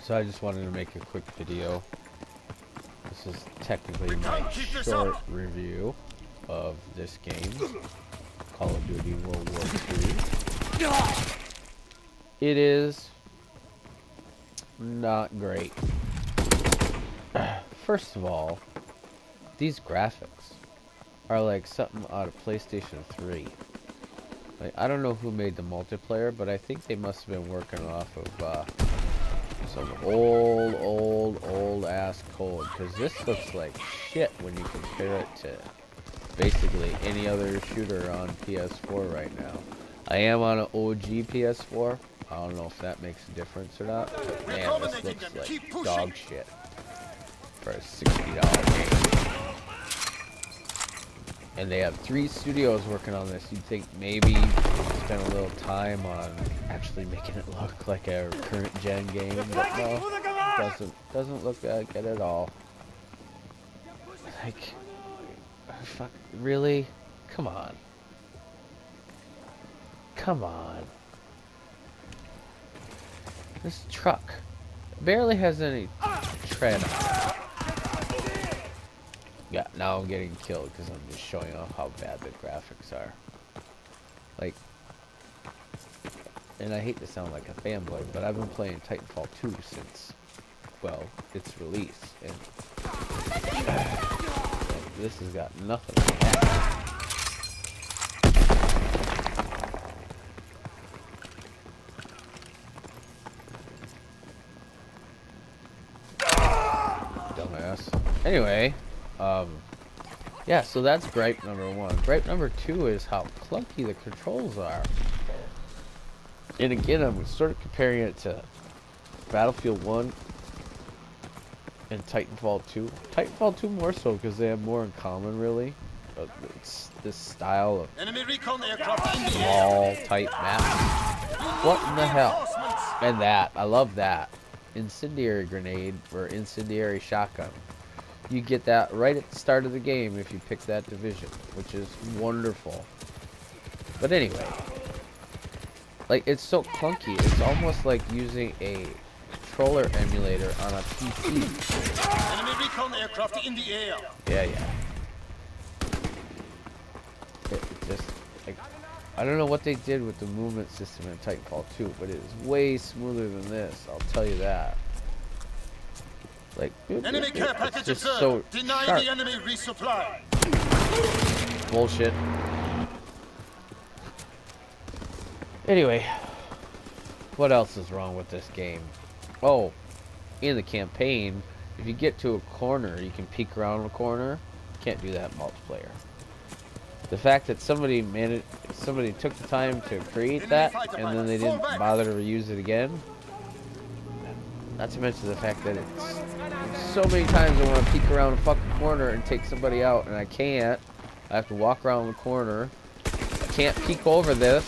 So I just wanted to make a quick video. This is technically my short review of this game, Call of Duty World War II. It is not great. First of all, these graphics are like something out of PlayStation 3. Like, I don't know who made the multiplayer, but I think they must have been working off of some old ass code, because this looks like shit when you compare it to basically any other shooter on PS4 right now. I am on an OG PS4. I don't know if that makes a difference or not, but man, this looks like dog shit for a $60 game. And they have 3 studios working on this. You'd think maybe spend a little time on actually making it look like a current gen game, but no, it doesn't look like it at all. Like, fuck, really? Come on. Come on. This truck barely has any tread on it. Yeah, now I'm getting killed because I'm just showing off how bad the graphics are. Like, and I hate to sound like a fanboy, but I've been playing Titanfall 2 since, well, its release, and this has got nothing like that. Dumbass. Anyway, yeah, so that's gripe number 1. Gripe number 2 is how clunky the controls are. And again, I'm sort of comparing it to Battlefield 1 and Titanfall 2. Titanfall 2 more so because they have more in common, really. But it's this style of small, tight map. What in the hell? And that, I love that. Incendiary grenade or incendiary shotgun. You get that right at the start of the game if you pick that division, which is wonderful. But anyway, like, it's so clunky. It's almost like using a controller emulator on a PC. Enemy recon aircraft in the air. Yeah. It just, like, I don't know what they did with the movement system in Titanfall 2, but it is way smoother than this. I'll tell you that. Like, enemy care it's package just observed. so Deny sharp. the enemy resupply. Bullshit. Anyway, what else is wrong with this game? Oh, in the campaign, if you get to a corner, you can peek around a corner. Can't do that in multiplayer. The fact that somebody took the time to create that, and then they didn't bother to reuse it again. Not to mention the fact that it's so many times I want to peek around a fucking corner and take somebody out, and I can't. I have to walk around the corner. I can't peek over this.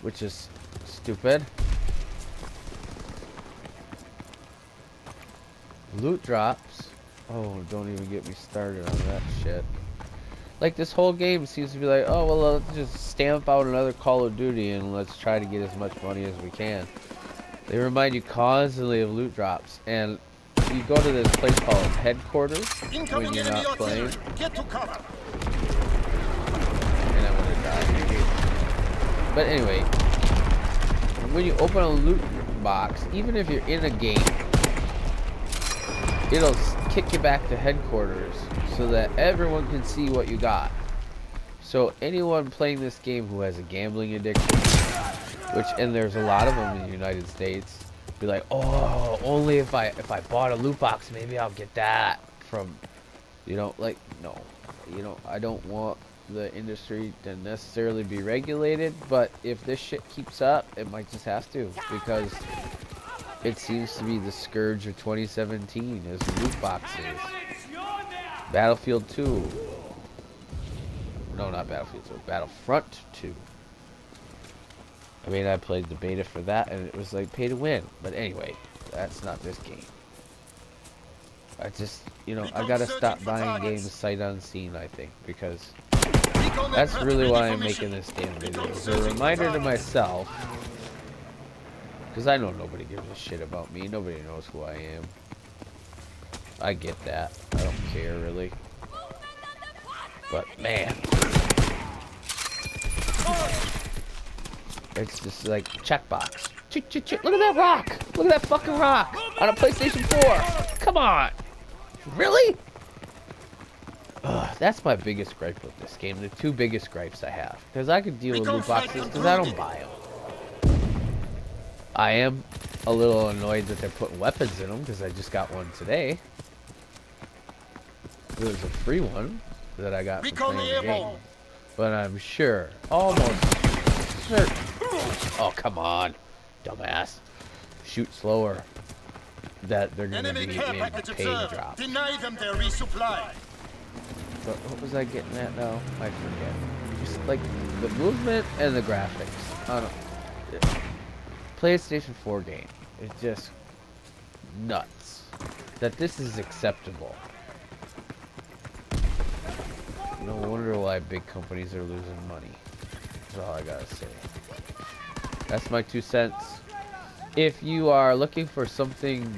Which is stupid. Loot drops. Oh, don't even get me started on that shit. Like, this whole game seems to be like, oh, well, let's just stamp out another Call of Duty and let's try to get as much money as we can. They remind you constantly of loot drops, and you go to this place called Headquarters when you're not playing. Get to cover. And I'm gonna die, maybe. But anyway, when you open a loot box, even if you're in a game, it'll kick you back to Headquarters so that everyone can see what you got. So anyone playing this game who has a gambling addiction, and there's a lot of them in the United States, be like, oh, only if I bought a loot box, maybe I'll get that from, like, no, I don't want the industry to necessarily be regulated, but if this shit keeps up, it might just have to, because it seems to be the scourge of 2017 is loot boxes. Battlefield 2. No, not Battlefield 2. Battlefront 2. I mean, I played the beta for that, and it was like pay to win. But anyway, that's not this game. I just, I gotta stop buying games sight unseen, I think, because Recon That's aircraft really ready why for I'm mission. making this damn video. Recon It's a searching for reminder to target. myself. Because I know nobody gives a shit about me. Nobody knows who I am. I get that. I don't care, really. But, man. It's just like, checkbox. Look at that rock! Look at that fucking rock! On a PlayStation 4! Come on! Really? Ugh, that's my biggest gripe with this game. The two biggest gripes I have. Because I could deal with loot boxes because I don't buy them. I am a little annoyed that they're putting weapons in them because I just got one today. It was a free one that I got from Recon playing the game. airborne. But I'm sure, almost certain. Oh, come on, dumbass. Shoot slower. That they're going to Enemy be care in package paid observed. drops. Deny them their resupply. But what was I getting at now? I forget. Just like the movement and the graphics. I don't. PlayStation 4 game. It's just nuts that this is acceptable. No wonder why big companies are losing money. That's all I gotta say. That's my 2 cents. If you are looking for something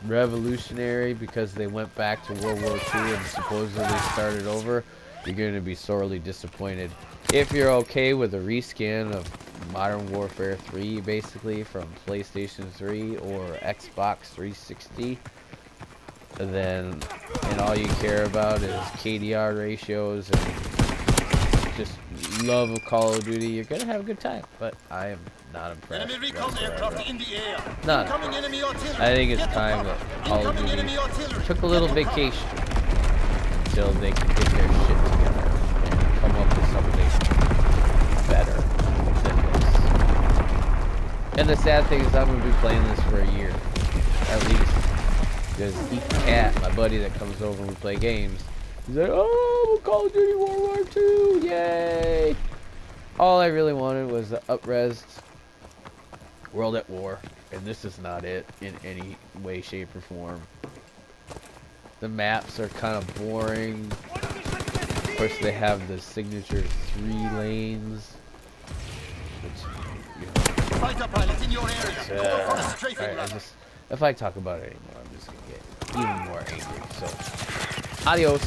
revolutionary because they went back to World War II and supposedly started over, you're going to be sorely disappointed. If you're okay with a reskin of Modern Warfare 3 basically from PlayStation 3 or Xbox 360, then and all you care about is KDR ratios and just love of Call of Duty, you're going to have a good time. But I am not impressed. Enemy recon aircraft in the air. Not Incoming enemy artillery. I think it's Get to time cover. that Call of Incoming Duty enemy artillery. took a little Get to cover. vacation until they can get their shit together and come up with something better than this. And the sad thing is I'm going to be playing this for a year, at least. Because Ethan Cat, my buddy that comes over and we play games, he's like, oh, Call of Duty World War II, yay! All I really wanted was the up-res World at War, and this is not it in any way, shape, or form. The maps are kind of boring. Of course, they have the signature 3 lanes, which, you know, Fighter pilot in your area. Call for a strafing alright, run. if I talk about it anymore, I'm just gonna get even more angry. So, adios.